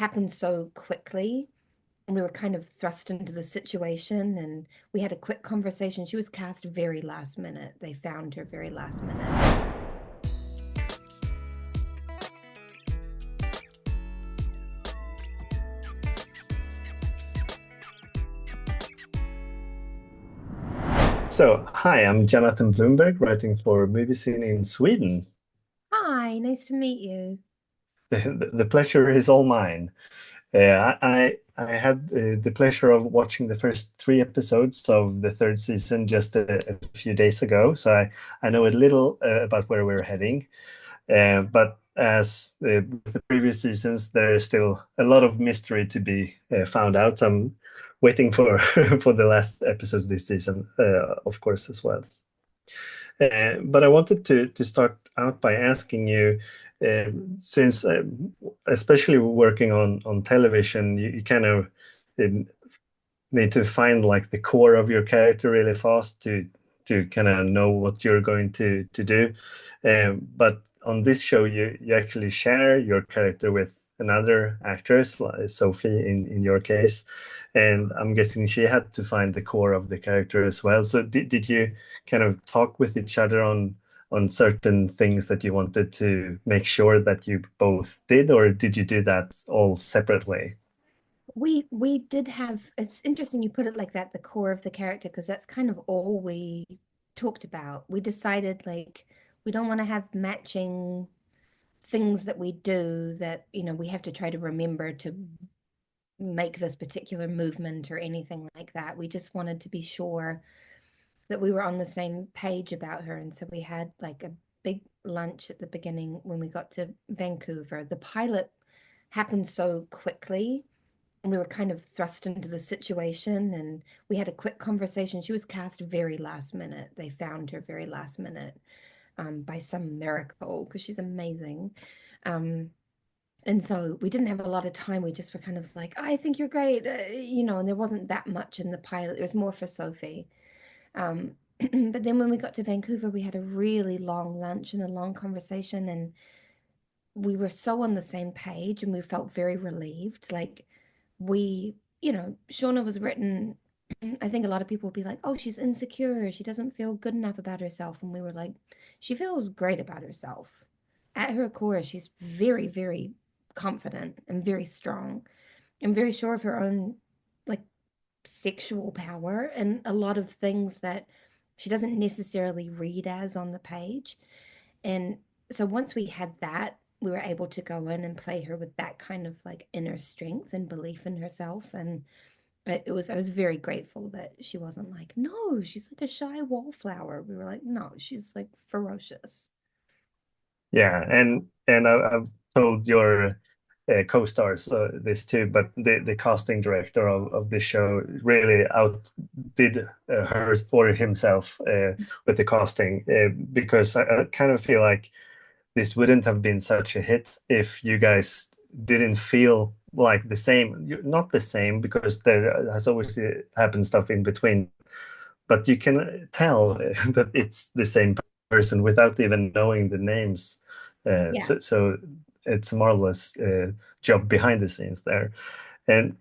happened so quickly, and we were kind of thrust into the situation, and we had a quick conversation. She was cast very last minute. They found her very last minute. So, hi, I'm Jonathan Bloomberg, writing for Movie Scene in Sweden. Hi, nice to meet you. The pleasure is all mine. I had the pleasure of watching the first three episodes of the third season just a few days ago, so I know a little about where we're heading. But as with the previous seasons, there is still a lot of mystery to be found out. So I'm waiting for for the last episodes this season, of course, as well. But I wanted to start out by asking you, since especially working on television, you kind of need to find like the core of your character really fast to kind of know what you're going to do. But on this show, you actually share your character with another actress, like Sophie in your case, and I'm guessing she had to find the core of the character as well. So did you kind of talk with each other on certain things that you wanted to make sure that you both did, or did you do that all separately? We did have, it's interesting you put it like that, the core of the character, because that's kind of all we talked about. We decided like we don't want to have matching things that we do that, we have to try to remember to make this particular movement or anything like that. We just wanted to be sure that we were on the same page about her. And so we had like a big lunch at the beginning when we got to Vancouver. The pilot happened so quickly, and we were kind of thrust into the situation, and we had a quick conversation. She was cast very last minute. They found her very last minute, by some miracle, because she's amazing. Um, and so we didn't have a lot of time. We just were kind of like, I think you're great, and there wasn't that much in the pilot. It was more for Sophie. Um, but then when we got to Vancouver, we had a really long lunch and a long conversation, and we were so on the same page, and we felt very relieved. Like Shauna was written. I think a lot of people would be like, oh, she's insecure. She doesn't feel good enough about herself. And we were like, she feels great about herself. At her core, she's very, very confident and very strong and very sure of her own, like, sexual power and a lot of things that she doesn't necessarily read as on the page. And so once we had that, we were able to go in and play her with that kind of like inner strength and belief in herself. And I was very grateful that she wasn't like, no, she's like a shy wallflower. We were like, no, she's like ferocious. Yeah, and I've told your co-stars this too, but the casting director of this show really outdid her or himself with the casting because I kind of feel like this wouldn't have been such a hit if you guys didn't feel like the same. Not the same because there has always happened stuff in between, but you can tell that it's the same person without even knowing the names. Yeah. So it's a marvelous job behind the scenes there. And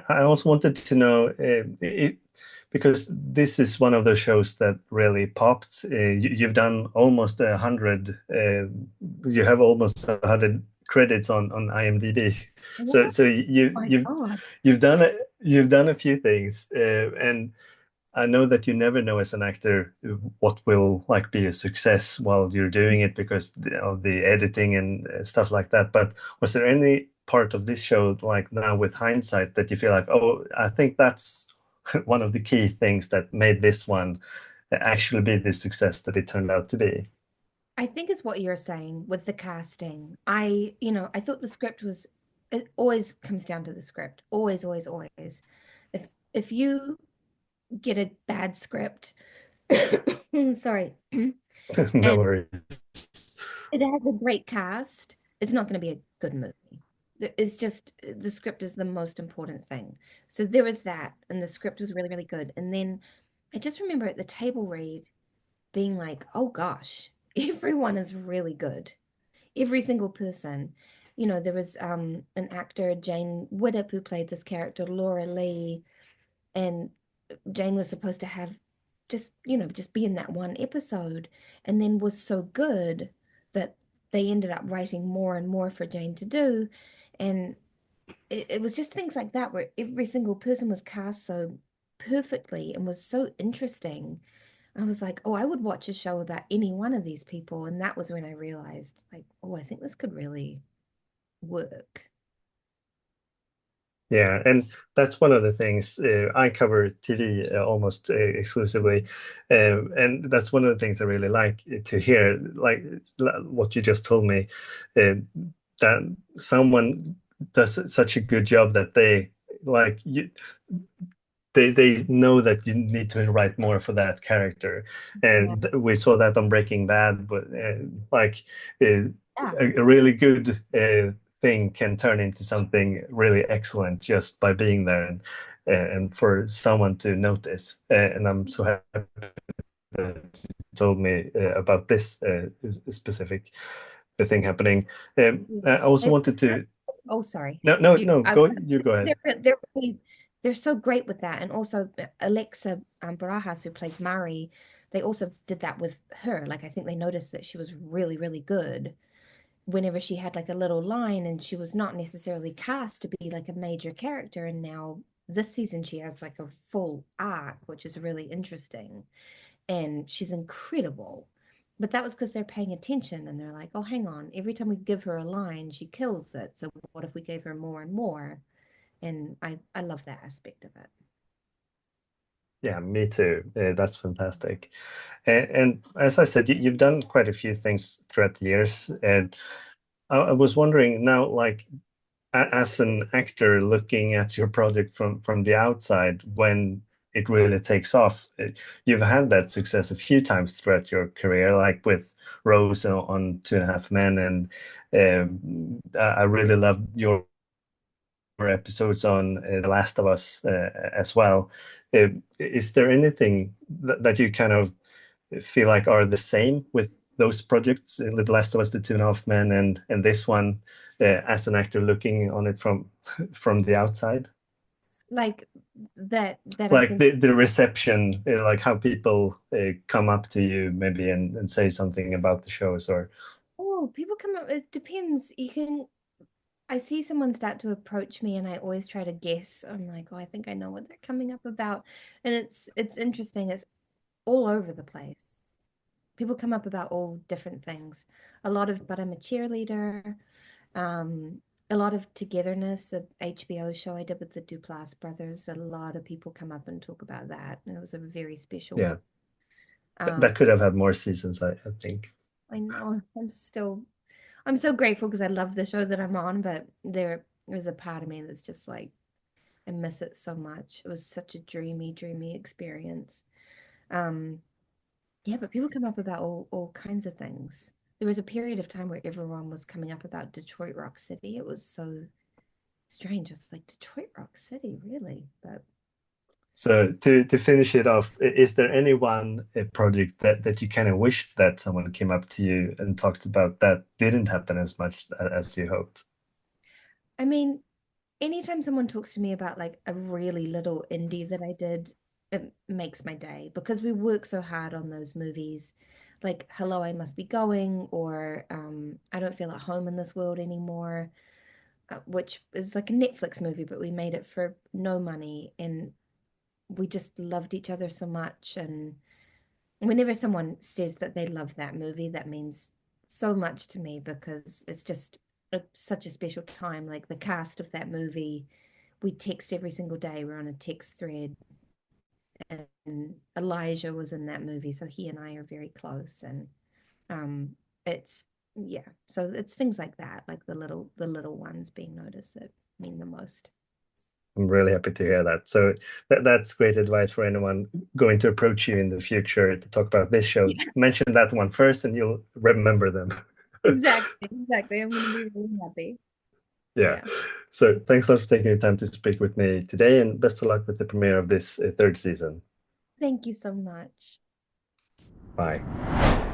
I also wanted to know because this is one of those shows that really popped. You've done almost 100. You have almost 100 credits on IMDb. So What? so My God. you've done a few things, and I know that you never know as an actor what will like be a success while you're doing it because of the editing and stuff like that. But was there any part of this show, like now with hindsight, that you feel like, oh, I think that's one of the key things that made this one actually be the success that it turned out to be? I think it's what you're saying with the casting. I thought the script was, it always comes down to the script. Always, always, always. If you get a bad script, sorry, No and worries. it has a great cast, it's not going to be a good movie. It's just the script is the most important thing. So there was that, and the script was really, really good. And then I just remember at the table read being like, oh gosh, everyone is really good. Every single person. there was an actor, Jane Widdop, who played this character, Laura Lee, and Jane was supposed to have just be in that one episode, and then was so good that they ended up writing more and more for Jane to do. And it was just things like that where every single person was cast so perfectly and was so interesting. I was like, oh, I would watch a show about any one of these people. And that was when I realized, like, oh, I think this could really work. Yeah, and that's one of the things I cover TV almost exclusively, and that's one of the things I really like to hear, like what you just told me, uh, that someone does such a good job that they like you, they know that you need to write more for that character, Yeah. and we saw that on Breaking Bad, but like uh, Yeah. a really good thing can turn into something really excellent just by being there and for someone to notice. And I'm so happy that you told me about this specific thing happening. I also I- wanted to. oh, sorry. No, you go ahead. They're so great with that. And also Alexa Barajas, who plays Mari, they also did that with her. Like I think they noticed that she was really, really good whenever she had like a little line, and she was not necessarily cast to be like a major character. And now this season she has like a full arc, which is really interesting. And she's incredible. But that was because they're paying attention and they're like, oh, hang on. Every time we give her a line, she kills it. So what if we gave her more and more? And I love that aspect of it. Yeah, me too. That's fantastic. And as I said, you've done quite a few things throughout the years, and I was wondering now, like as an actor looking at your project from the outside, when it really takes off, you've had that success a few times throughout your career, like with Rose on Two and a Half Men, and I really love your episodes on The Last of Us as well. Is there anything that you kind of feel like are the same with those projects, The Last of Us, The Two and a Half Men, and this one, as an actor looking on it from from the outside? Like that I Like think, the reception, like how people come up to you maybe and say something about the shows, or oh, people come up, it depends. I see someone start to approach me and I always try to guess. I'm like, oh, I think I know what they're coming up about. And it's interesting. It's all over the place. People come up about all different things. A lot of, but I'm a cheerleader. Um, a lot of Togetherness, the HBO show I did with the Duplass brothers. A lot of people come up and talk about that. And it was a very special yeah, one. Um, that could have had more seasons, I think. I know I'm so grateful because I love the show that I'm on, but there is a part of me that's just like, I miss it so much. It was such a dreamy, dreamy experience. Um, Yeah, but people come up about all kinds of things. There was a period of time where everyone was coming up about Detroit Rock City. It was so strange. It's like Detroit Rock City, really? But So to finish it off, is there any one project that you kind of wish that someone came up to you and talked about that didn't happen as much as you hoped? I mean, anytime someone talks to me about like a really little indie that I did, it makes my day because we work so hard on those movies. Like Hello, I Must Be Going, or I Don't Feel at Home in This World Anymore, which is like a Netflix movie, but we made it for no money and we just loved each other so much. And whenever someone says that they love that movie, that means so much to me because it's just such a special time. Like the cast of that movie, we text every single day. We're on a text thread, and Elijah was in that movie, so he and I are very close. And um, it's yeah, so it's things like that, like the little ones being noticed that mean the most. I'm really happy to hear that. So that's great advice for anyone going to approach you in the future to talk about this show. Yeah, Mention that one first, and you'll remember them. exactly, exactly. I'm gonna be really happy. Yeah. Yeah. So thanks a lot for taking your time to speak with me today, and best of luck with the premiere of this third season. Thank you so much. Bye.